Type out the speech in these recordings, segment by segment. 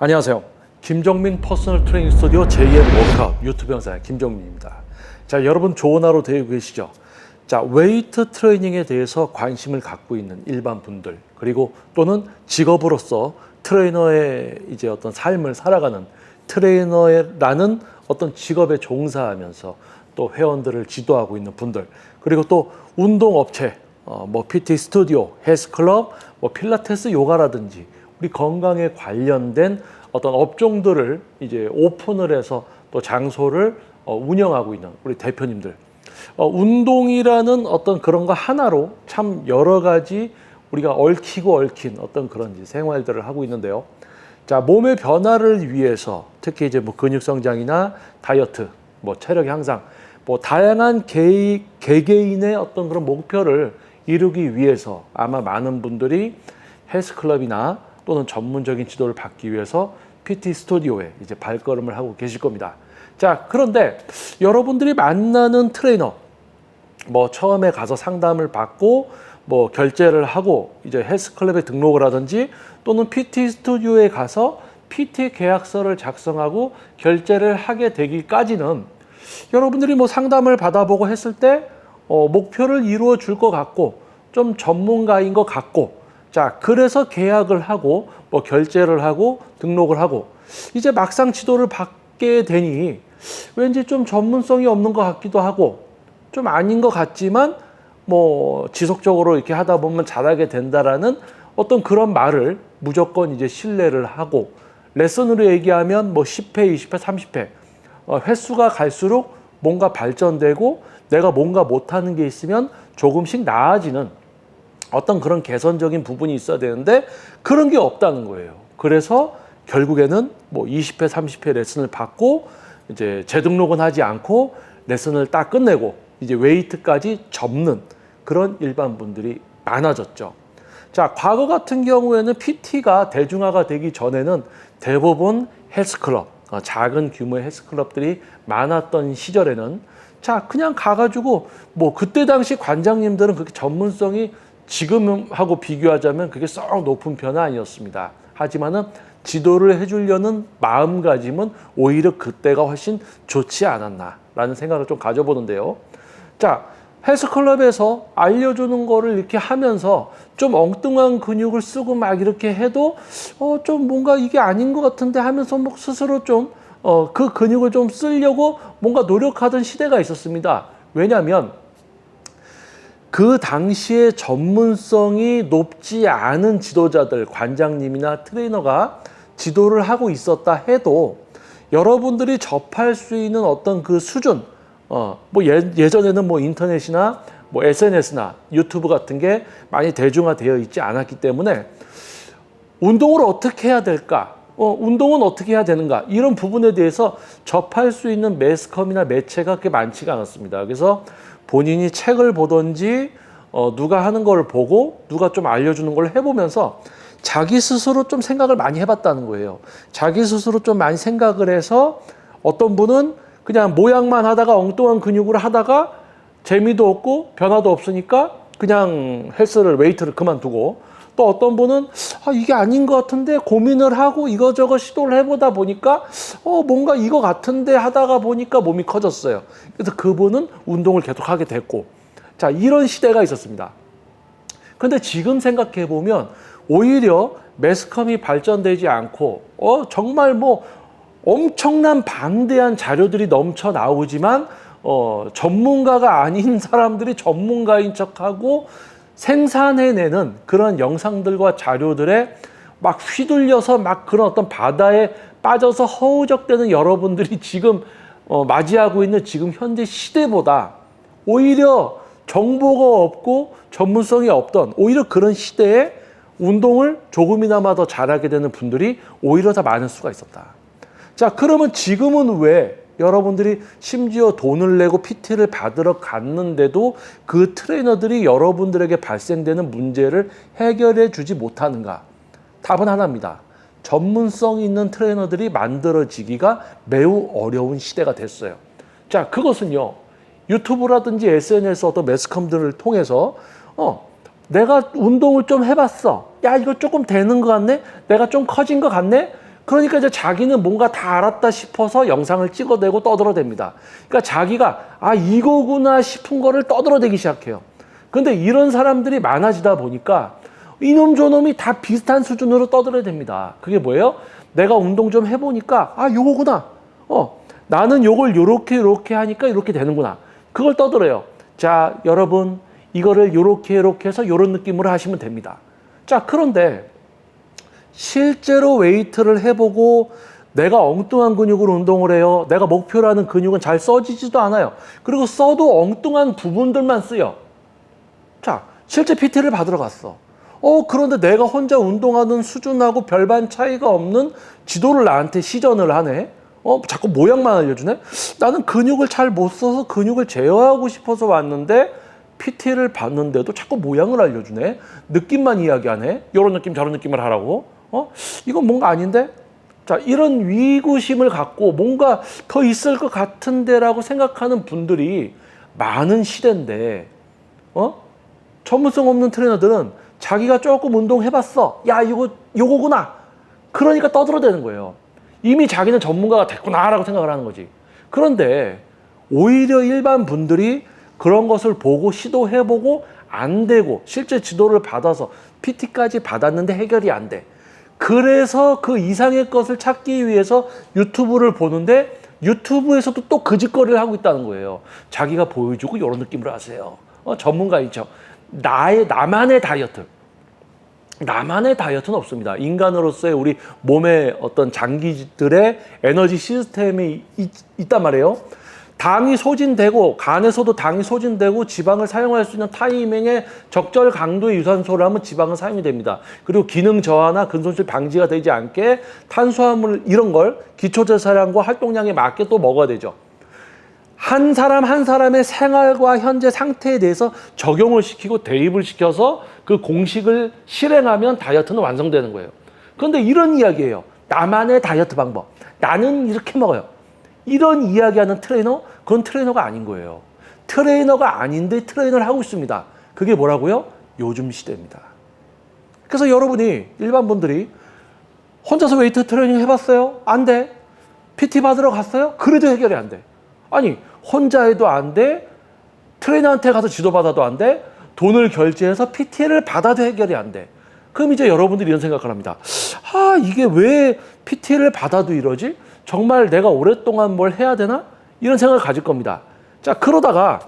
안녕하세요. 김정민 퍼스널 트레이닝 스튜디오 제2의 워크아웃 유튜브 영상 김정민입니다. 자, 여러분 좋은 하루 되고 계시죠? 자, 웨이트 트레이닝에 대해서 관심을 갖고 있는 일반 분들, 그리고 또는 직업으로서 트레이너의 이제 어떤 삶을 살아가는 트레이너라는 어떤 직업에 종사하면서 또 회원들을 지도하고 있는 분들, 그리고 또 운동업체, 뭐 PT 스튜디오, 헬스클럽, 뭐 필라테스, 요가라든지 우리 건강에 관련된 어떤 업종들을 이제 오픈을 해서 또 장소를 운영하고 있는 우리 대표님들, 운동이라는 어떤 그런 거 하나로 참 여러 가지 우리가 얽힌 어떤 그런 생활들을 하고 있는데요. 자, 몸의 변화를 위해서 특히 이제 뭐 근육 성장이나 다이어트, 뭐 체력 향상, 뭐 다양한 개개인의 어떤 그런 목표를 이루기 위해서 아마 많은 분들이 헬스클럽이나 또는 전문적인 지도를 받기 위해서 PT 스튜디오에 이제 발걸음을 하고 계실 겁니다. 자, 그런데 여러분들이 만나는 트레이너, 뭐 처음에 가서 상담을 받고 뭐 결제를 하고 이제 헬스클럽에 등록을 하든지 또는 PT 스튜디오에 가서 PT 계약서를 작성하고 결제를 하게 되기까지는 여러분들이 뭐 상담을 받아보고 했을 때 목표를 이루어 줄 것 같고 좀 전문가인 것 같고, 자, 그래서 계약을 하고 뭐 결제를 하고 등록을 하고 이제 막상 지도를 받게 되니 왠지 좀 전문성이 없는 것 같기도 하고 좀 아닌 것 같지만 뭐 지속적으로 이렇게 하다 보면 잘하게 된다라는 어떤 그런 말을 무조건 이제 신뢰를 하고, 레슨으로 얘기하면 뭐 10회, 20회, 30회 횟수가 갈수록 뭔가 발전되고 내가 뭔가 못하는 게 있으면 조금씩 나아지는 어떤 그런 개선적인 부분이 있어야 되는데 그런 게 없다는 거예요. 그래서 결국에는 뭐 20회, 30회 레슨을 받고 이제 재등록은 하지 않고 레슨을 딱 끝내고 이제 웨이트까지 접는 그런 일반 분들이 많아졌죠. 자, 과거 같은 경우에는 PT가 대중화가 되기 전에는 대부분 헬스클럽, 작은 규모의 헬스클럽들이 많았던 시절에는 자, 그냥 가가지고 뭐 그때 당시 관장님들은 그렇게 전문성이 지금하고 비교하자면 그게 썩 높은 편은 아니었습니다. 하지만은 지도를 해주려는 마음가짐은 오히려 그때가 훨씬 좋지 않았나라는 생각을 좀 가져보는데요. 자, 헬스클럽에서 알려주는 거를 이렇게 하면서 좀 엉뚱한 근육을 쓰고 막 이렇게 해도 좀 뭔가 이게 아닌 것 같은데 하면서 뭐 스스로 좀 그 근육을 좀 쓰려고 뭔가 노력하던 시대가 있었습니다. 왜냐하면 그 당시에 전문성이 높지 않은 지도자들, 관장님이나 트레이너가 지도를 하고 있었다 해도 여러분들이 접할 수 있는 어떤 그 수준, 뭐 예전에는 뭐 인터넷이나 뭐 SNS나 유튜브 같은 게 많이 대중화되어 있지 않았기 때문에 운동을 어떻게 해야 될까? 운동은 어떻게 해야 되는가? 이런 부분에 대해서 접할 수 있는 매스컴이나 매체가 그렇게 많지가 않았습니다. 그래서 본인이 책을 보든지 누가 하는 걸 보고 누가 좀 알려주는 걸 해보면서 자기 스스로 좀 생각을 많이 해봤다는 거예요. 자기 스스로 좀 많이 생각을 해서 어떤 분은 그냥 모양만 하다가 엉뚱한 근육으로 하다가 재미도 없고 변화도 없으니까 그냥 헬스를, 웨이트를 그만두고, 또 어떤 분은 이게 아닌 것 같은데 고민을 하고 이거저거 시도를 해보다 보니까 뭔가 이거 같은데 하다가 보니까 몸이 커졌어요. 그래서 그분은 운동을 계속 하게 됐고, 자, 이런 시대가 있었습니다. 근데 지금 생각해 보면 오히려 매스컴이 발전되지 않고 정말 뭐 엄청난 방대한 자료들이 넘쳐 나오지만 전문가가 아닌 사람들이 전문가인 척하고 생산해내는 그런 영상들과 자료들에 막 휘둘려서 막 그런 어떤 바다에 빠져서 허우적대는 여러분들이 지금 맞이하고 있는 지금 현대 시대보다 오히려 정보가 없고 전문성이 없던 오히려 그런 시대에 운동을 조금이나마 더 잘하게 되는 분들이 오히려 더 많을 수가 있었다. 자, 그러면 지금은 왜 여러분들이 심지어 돈을 내고 PT를 받으러 갔는데도 그 트레이너들이 여러분들에게 발생되는 문제를 해결해 주지 못하는가? 답은 하나입니다. 전문성 있는 트레이너들이 만들어지기가 매우 어려운 시대가 됐어요. 자, 그것은요, 유튜브라든지 SNS 어떤 매스컴들을 통해서 내가 운동을 좀 해봤어. 야, 이거 조금 되는 것 같네? 내가 좀 커진 것 같네? 그러니까 이제 자기는 뭔가 다 알았다 싶어서 영상을 찍어대고 떠들어댑니다. 그러니까 자기가 이거구나 싶은 거를 떠들어대기 시작해요. 근데 이런 사람들이 많아지다 보니까 이놈 저놈이 다 비슷한 수준으로 떠들어댑니다. 그게 뭐예요? 내가 운동 좀 해보니까 요거구나. 나는 요걸 요렇게 하니까 이렇게 되는구나. 그걸 떠들어요. 자, 여러분 이거를 요렇게 해서 요런 느낌으로 하시면 됩니다. 자, 그런데 실제로 웨이트를 해보고 내가 엉뚱한 근육으로 운동을 해요. 내가 목표로 하는 근육은 잘 써지지도 않아요. 그리고 써도 엉뚱한 부분들만 쓰여. 자, 실제 PT를 받으러 갔어. 그런데 내가 혼자 운동하는 수준하고 별반 차이가 없는 지도를 나한테 시전을 하네. 자꾸 모양만 알려주네. 나는 근육을 잘 못 써서 근육을 제어하고 싶어서 왔는데 PT를 받는데도 자꾸 모양을 알려주네. 느낌만 이야기하네. 이런 느낌 저런 느낌을 하라고. 이건 뭔가 아닌데? 자, 이런 위구심을 갖고 뭔가 더 있을 것 같은데라고 생각하는 분들이 많은 시대인데, 전문성 없는 트레이너들은 자기가 조금 운동해봤어. 야, 요거구나. 그러니까 떠들어대는 거예요. 이미 자기는 전문가가 됐구나라고 생각을 하는 거지. 그런데 오히려 일반 분들이 그런 것을 보고 시도해보고 안 되고 실제 지도를 받아서 PT까지 받았는데 해결이 안 돼. 그래서 그 이상의 것을 찾기 위해서 유튜브를 보는데 유튜브에서도 또 그 짓거리를 하고 있다는 거예요. 자기가 보여주고 이런 느낌으로 하세요. 전문가이죠. 나만의 다이어트. 나만의 다이어트는 없습니다. 인간으로서의 우리 몸의 어떤 장기들의 에너지 시스템이 있단 말이에요. 당이 소진되고 간에서도 당이 소진되고 지방을 사용할 수 있는 타이밍에 적절 강도의 유산소를 하면 지방은 사용이 됩니다. 그리고 기능 저하나 근손실 방지가 되지 않게 탄수화물 이런 걸 기초대사량과 활동량에 맞게 또 먹어야 되죠. 한 사람 한 사람의 생활과 현재 상태에 대해서 적용을 시키고 대입을 시켜서 그 공식을 실행하면 다이어트는 완성되는 거예요. 그런데 이런 이야기예요. 나만의 다이어트 방법. 나는 이렇게 먹어요. 이런 이야기하는 트레이너? 그건 트레이너가 아닌 거예요. 트레이너가 아닌데 트레이너를 하고 있습니다. 그게 뭐라고요? 요즘 시대입니다. 그래서 여러분이 일반 분들이 혼자서 웨이트 트레이닝 해봤어요? 안 돼. PT 받으러 갔어요? 그래도 해결이 안 돼. 아니, 혼자 해도 안 돼. 트레이너한테 가서 지도받아도 안 돼. 돈을 결제해서 PT를 받아도 해결이 안 돼. 그럼 이제 여러분들이 이런 생각을 합니다. 이게 왜 PT를 받아도 이러지? 정말 내가 오랫동안 뭘 해야 되나? 이런 생각을 가질 겁니다. 자, 그러다가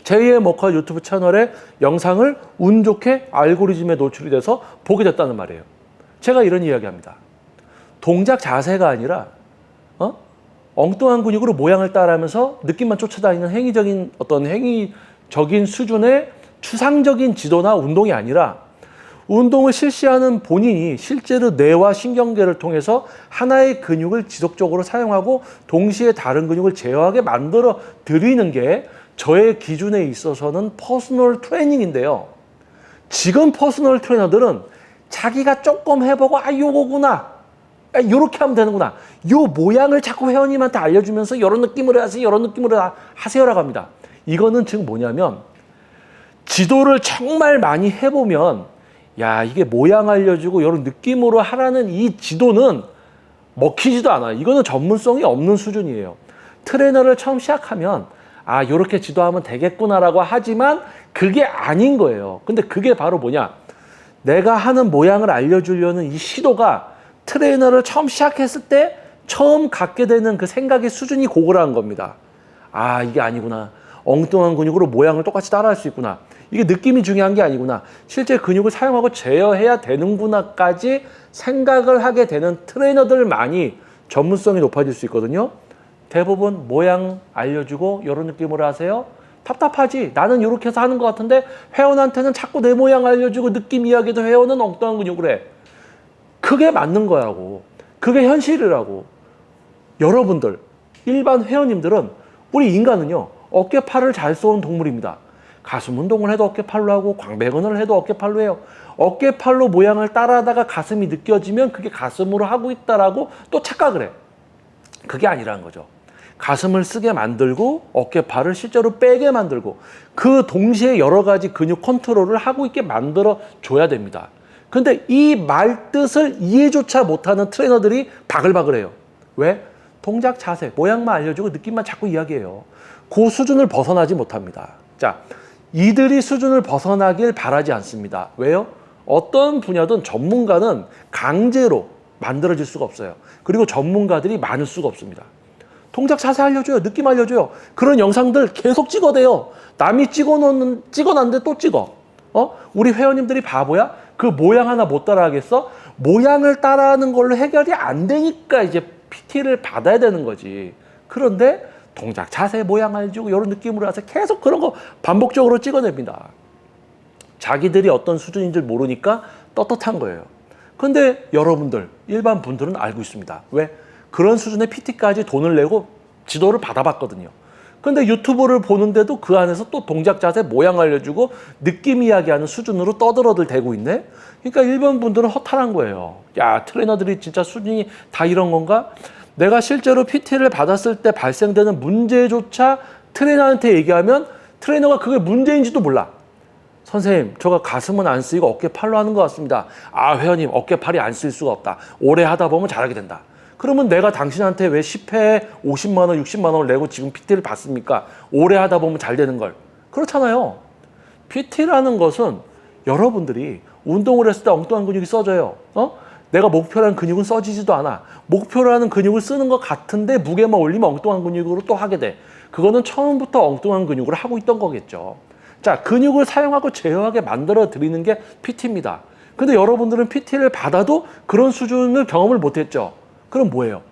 제2의 머커 유튜브 채널의 영상을 운 좋게 알고리즘에 노출이 돼서 보게 됐다는 말이에요. 제가 이런 이야기합니다. 동작 자세가 아니라 엉뚱한 근육으로 모양을 따라하면서 느낌만 쫓아다니는 행위적인 수준의 추상적인 지도나 운동이 아니라 운동을 실시하는 본인이 실제로 뇌와 신경계를 통해서 하나의 근육을 지속적으로 사용하고 동시에 다른 근육을 제어하게 만들어 드리는 게 저의 기준에 있어서는 퍼스널 트레이닝인데요. 지금 퍼스널 트레이너들은 자기가 조금 해보고 요거구나. 요렇게 하면 되는구나. 요 모양을 자꾸 회원님한테 알려주면서 이런 느낌으로 하세요. 이런 느낌으로 하세요라고 합니다. 이거는 즉 뭐냐면 지도를 정말 많이 해보면 이게 모양 알려주고 이런 느낌으로 하라는 이 지도는 먹히지도 않아요. 이거는 전문성이 없는 수준이에요. 트레이너를 처음 시작하면 요렇게 지도하면 되겠구나라고 하지만 그게 아닌 거예요. 근데 그게 바로 뭐냐? 내가 하는 모양을 알려주려는 이 시도가 트레이너를 처음 시작했을 때 처음 갖게 되는 그 생각의 수준이 고그라는 겁니다. 이게 아니구나. 엉뚱한 근육으로 모양을 똑같이 따라할 수 있구나. 이게 느낌이 중요한 게 아니구나. 실제 근육을 사용하고 제어해야 되는구나까지 생각을 하게 되는 트레이너들만이 전문성이 높아질 수 있거든요. 대부분 모양 알려주고 이런 느낌으로 하세요. 답답하지. 나는 이렇게 해서 하는 것 같은데 회원한테는 자꾸 내 모양 알려주고 느낌 이야기도 회원은 엉뚱한 근육을 해. 그게 맞는 거라고. 그게 현실이라고. 여러분들, 일반 회원님들은 우리 인간은요. 어깨팔을 잘 쏘는 동물입니다. 가슴 운동을 해도 어깨팔로 하고 광배근을 해도 어깨팔로 해요. 어깨팔로 모양을 따라하다가 가슴이 느껴지면 그게 가슴으로 하고 있다라고 또 착각을 해. 그게 아니라는 거죠. 가슴을 쓰게 만들고 어깨팔을 실제로 빼게 만들고 그 동시에 여러 가지 근육 컨트롤을 하고 있게 만들어 줘야 됩니다. 근데 이 말뜻을 이해조차 못하는 트레이너들이 바글바글해요. 왜? 동작, 자세, 모양만 알려주고 느낌만 자꾸 이야기해요. 그 수준을 벗어나지 못합니다. 자, 이들이 수준을 벗어나길 바라지 않습니다. 왜요? 어떤 분야든 전문가는 강제로 만들어질 수가 없어요. 그리고 전문가들이 많을 수가 없습니다. 동작 자세 알려줘요. 느낌 알려줘요. 그런 영상들 계속 찍어대요. 남이 찍어놨는데 또 찍어. 우리 회원님들이 바보야? 그 모양 하나 못 따라하겠어? 모양을 따라하는 걸로 해결이 안 되니까 이제 PT를 받아야 되는 거지. 그런데 동작, 자세, 모양 알려주고 이런 느낌으로 해서 계속 그런 거 반복적으로 찍어냅니다. 자기들이 어떤 수준인 줄 모르니까 떳떳한 거예요. 근데 여러분들, 일반 분들은 알고 있습니다. 왜? 그런 수준의 PT까지 돈을 내고 지도를 받아봤거든요. 근데 유튜브를 보는데도 그 안에서 또 동작, 자세, 모양 알려주고 느낌 이야기하는 수준으로 떠들어들 대고 있네? 그러니까 일반 분들은 허탈한 거예요. 야, 트레이너들이 진짜 수준이 다 이런 건가? 내가 실제로 PT를 받았을 때 발생되는 문제조차 트레이너한테 얘기하면 트레이너가 그게 문제인지도 몰라. 선생님, 저가 가슴은 안 쓰이고 어깨 팔로 하는 것 같습니다. 아, 회원님, 어깨 팔이 안 쓰일 수가 없다. 오래 하다 보면 잘하게 된다. 그러면 내가 당신한테 왜 10회에 50만 원, 60만 원을 내고 지금 PT를 받습니까? 오래 하다 보면 잘 되는 걸. 그렇잖아요. PT라는 것은 여러분들이 운동을 했을 때 엉뚱한 근육이 써져요. 내가 목표라는 근육은 써지지도 않아. 목표라는 근육을 쓰는 것 같은데 무게만 올리면 엉뚱한 근육으로 또 하게 돼. 그거는 처음부터 엉뚱한 근육을 하고 있던 거겠죠. 자, 근육을 사용하고 제어하게 만들어 드리는 게 PT입니다. 근데 여러분들은 PT를 받아도 그런 수준을 경험을 못했죠. 그럼 뭐예요?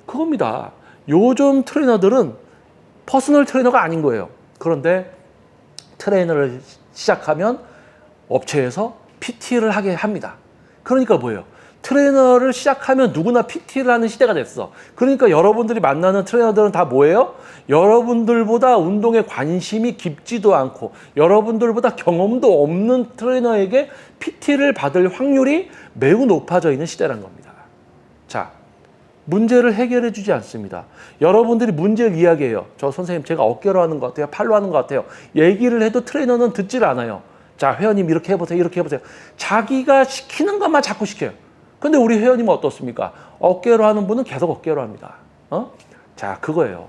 그겁니다. 요즘 트레이너들은 퍼스널 트레이너가 아닌 거예요. 그런데 트레이너를 시작하면 업체에서 PT를 하게 합니다. 그러니까 뭐예요? 트레이너를 시작하면 누구나 PT를 하는 시대가 됐어. 그러니까 여러분들이 만나는 트레이너들은 다 뭐예요? 여러분들보다 운동에 관심이 깊지도 않고 여러분들보다 경험도 없는 트레이너에게 PT를 받을 확률이 매우 높아져 있는 시대란 겁니다. 자, 문제를 해결해 주지 않습니다. 여러분들이 문제를 이야기해요. 저 선생님 제가 어깨로 하는 것 같아요. 팔로 하는 것 같아요. 얘기를 해도 트레이너는 듣질 않아요. 자, 회원님 이렇게 해보세요. 이렇게 해보세요. 자기가 시키는 것만 자꾸 시켜요. 근데 우리 회원님은 어떻습니까? 어깨로 하는 분은 계속 어깨로 합니다. 자, 그거예요.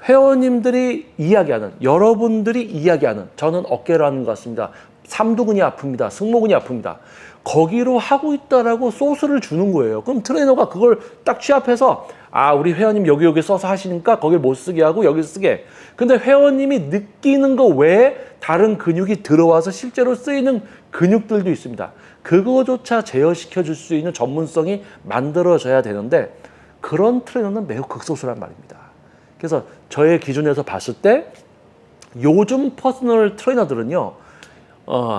회원님들이 이야기하는, 여러분들이 이야기하는, 저는 어깨로 하는 것 같습니다. 삼두근이 아픕니다. 승모근이 아픕니다. 거기로 하고 있다라고 소스를 주는 거예요. 그럼 트레이너가 그걸 딱 취합해서 아, 우리 회원님 여기 써서 하시니까 거길 못 쓰게 하고 여기 쓰게. 근데 회원님이 느끼는 거 외에 다른 근육이 들어와서 실제로 쓰이는 근육들도 있습니다. 그거조차 제어시켜 줄 수 있는 전문성이 만들어져야 되는데 그런 트레이너는 매우 극소수란 말입니다. 그래서 저의 기준에서 봤을 때 요즘 퍼스널 트레이너들은요,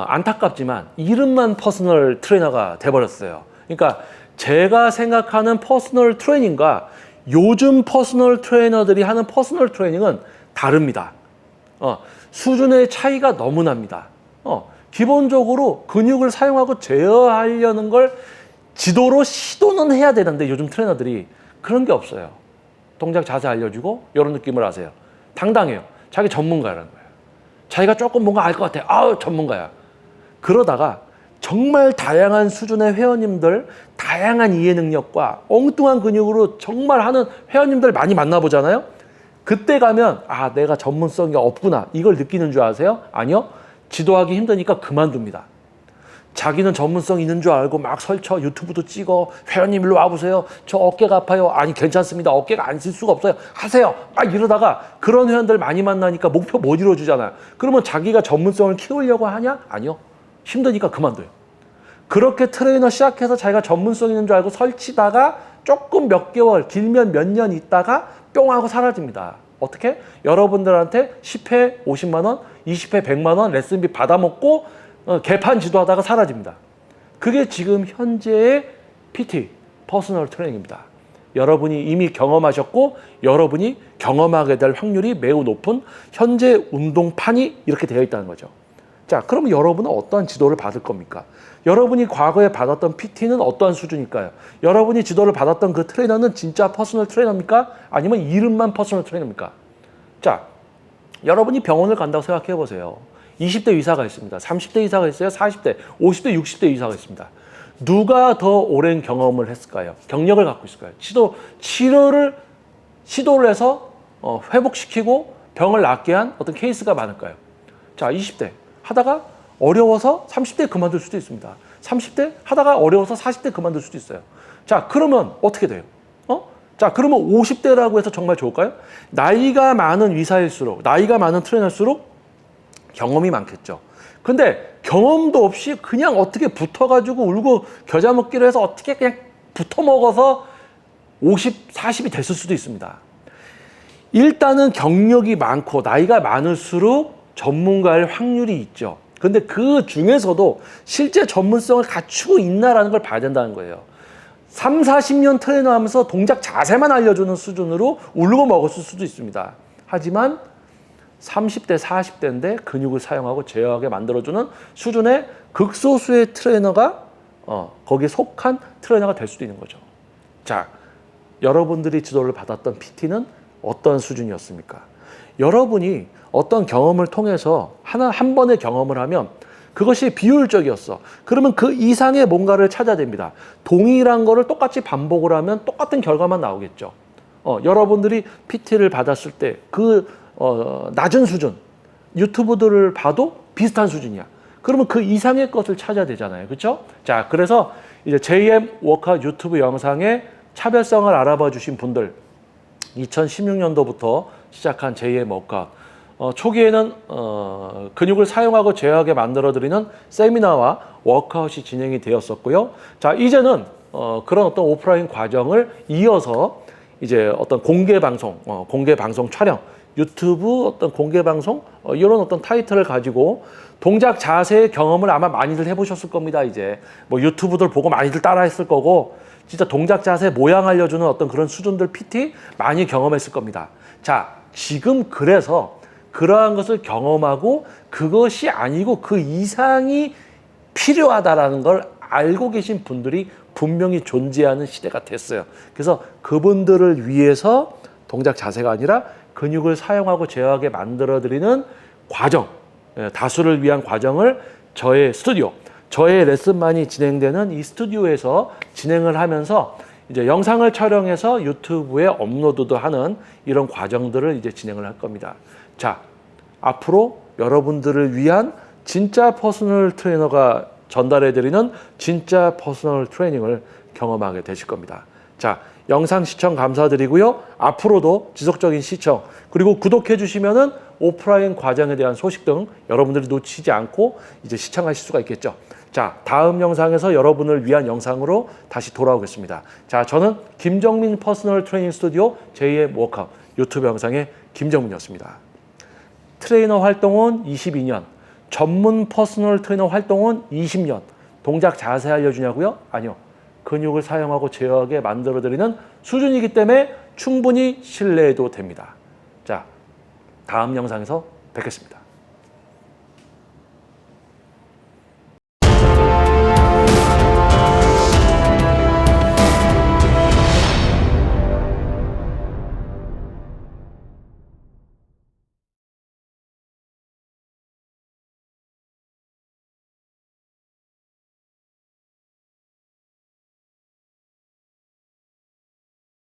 안타깝지만 이름만 퍼스널 트레이너가 돼버렸어요. 그러니까 제가 생각하는 퍼스널 트레이닝과 요즘 퍼스널 트레이너들이 하는 퍼스널 트레이닝은 다릅니다. 수준의 차이가 너무 납니다. 기본적으로 근육을 사용하고 제어하려는 걸 지도로 시도는 해야 되는데 요즘 트레이너들이 그런 게 없어요. 동작 자세 알려주고 이런 느낌을 하세요. 당당해요. 자기 전문가라는 거예요. 자기가 조금 뭔가 알 것 같아요. 아우, 전문가야. 그러다가 정말 다양한 수준의 회원님들, 다양한 이해 능력과 엉뚱한 근육으로 정말 하는 회원님들 많이 만나보잖아요. 그때 가면 아, 내가 전문성이 없구나 이걸 느끼는 줄 아세요? 아니요. 지도하기 힘드니까 그만둡니다. 자기는 전문성 있는 줄 알고 막 설쳐 유튜브도 찍어. 회원님 일로 와보세요. 저 어깨가 아파요. 아니 괜찮습니다. 어깨가 안 쓸 수가 없어요. 하세요. 막 이러다가 그런 회원들 많이 만나니까 목표 못 이루어주잖아요. 그러면 자기가 전문성을 키우려고 하냐? 아니요. 힘드니까 그만둬요. 그렇게 트레이너 시작해서 자기가 전문성 있는 줄 알고 설치다가 조금 몇 개월, 길면 몇 년 있다가 뿅 하고 사라집니다. 어떻게? 여러분들한테 10회 50만 원, 20회 100만 원 레슨비 받아먹고 개판 지도하다가 사라집니다. 그게 지금 현재의 PT, 퍼스널 트레이닝입니다. 여러분이 이미 경험하셨고 여러분이 경험하게 될 확률이 매우 높은 현재 운동판이 이렇게 되어 있다는 거죠. 자, 그럼 여러분은 어떠한 지도를 받을 겁니까? 여러분이 과거에 받았던 PT는 어떠한 수준일까요? 여러분이 지도를 받았던 그 트레이너는 진짜 퍼스널 트레이너입니까? 아니면 이름만 퍼스널 트레이너입니까? 자, 여러분이 병원을 간다고 생각해 보세요. 20대 의사가 있습니다. 30대 의사가 있어요. 40대, 50대, 60대 의사가 있습니다. 누가 더 오랜 경험을 했을까요? 경력을 갖고 있을까요? 시도를 해서 회복시키고 병을 낫게 한 어떤 케이스가 많을까요? 자, 20대 하다가 어려워서 30대 그만둘 수도 있습니다. 30대 하다가 어려워서 40대 그만둘 수도 있어요. 자, 그러면 어떻게 돼요? 자, 그러면 50대라고 해서 정말 좋을까요? 나이가 많은 의사일수록, 나이가 많은 트레이너일수록 경험이 많겠죠. 근데 경험도 없이 그냥 어떻게 붙어가지고 울고 겨자 먹기로 해서 어떻게 그냥 붙어 먹어서 50, 40이 됐을 수도 있습니다. 일단은 경력이 많고 나이가 많을수록 전문가일 확률이 있죠. 근데 그 중에서도 실제 전문성을 갖추고 있나라는 걸 봐야 된다는 거예요. 3, 40년 트레이너 하면서 동작 자세만 알려주는 수준으로 울고 먹었을 수도 있습니다. 하지만 30대, 40대인데 근육을 사용하고 제어하게 만들어주는 수준의 극소수의 트레이너가 거기에 속한 트레이너가 될 수도 있는 거죠. 자, 여러분들이 지도를 받았던 PT는 어떤 수준이었습니까? 여러분이 어떤 경험을 통해서 한 번의 경험을 하면 그것이 비효율적이었어. 그러면 그 이상의 뭔가를 찾아야 됩니다. 동일한 거를 똑같이 반복을 하면 똑같은 결과만 나오겠죠. 여러분들이 PT를 받았을 때 낮은 수준, 유튜브들을 봐도 비슷한 수준이야. 그러면 그 이상의 것을 찾아야 되잖아요. 그렇죠? 자, 그래서 이제 JM 워크아웃 유튜브 영상의 차별성을 알아봐 주신 분들, 2016년도부터 시작한 JM 워크아웃. 초기에는 근육을 사용하고 제어하게 만들어드리는 세미나와 워크아웃이 진행이 되었었고요. 자, 이제는 그런 어떤 오프라인 과정을 이어서 이제 어떤 공개 방송 촬영, 유튜브 어떤 공개 방송 이런 어떤 타이틀을 가지고 동작 자세의 경험을 아마 많이들 해보셨을 겁니다. 이제 뭐 유튜브들 보고 많이들 따라했을 거고 진짜 동작 자세 모양 알려주는 어떤 그런 수준들 PT 많이 경험했을 겁니다. 자, 지금 그래서 그러한 것을 경험하고 그것이 아니고 그 이상이 필요하다라는 걸 알고 계신 분들이 분명히 존재하는 시대가 됐어요. 그래서 그분들을 위해서 동작 자세가 아니라 근육을 사용하고 제어하게 만들어드리는 과정, 다수를 위한 과정을 저의 스튜디오, 저의 레슨만이 진행되는 이 스튜디오에서 진행을 하면서 이제 영상을 촬영해서 유튜브에 업로드도 하는 이런 과정들을 이제 진행을 할 겁니다. 자, 앞으로 여러분들을 위한 진짜 퍼스널 트레이너가 전달해드리는 진짜 퍼스널 트레이닝을 경험하게 되실 겁니다. 자, 영상 시청 감사드리고요. 앞으로도 지속적인 시청 그리고 구독해 주시면은 오프라인 과정에 대한 소식 등 여러분들이 놓치지 않고 이제 시청하실 수가 있겠죠. 자, 다음 영상에서 여러분을 위한 영상으로 다시 돌아오겠습니다. 자, 저는 김정민 퍼스널 트레이닝 스튜디오 JM 워크아웃 유튜브 영상의 김정민이었습니다. 트레이너 활동은 22년, 전문 퍼스널 트레이너 활동은 20년. 동작 자세 알려주냐고요? 아니요. 근육을 사용하고 제어하게 만들어드리는 수준이기 때문에 충분히 신뢰해도 됩니다. 자, 다음 영상에서 뵙겠습니다.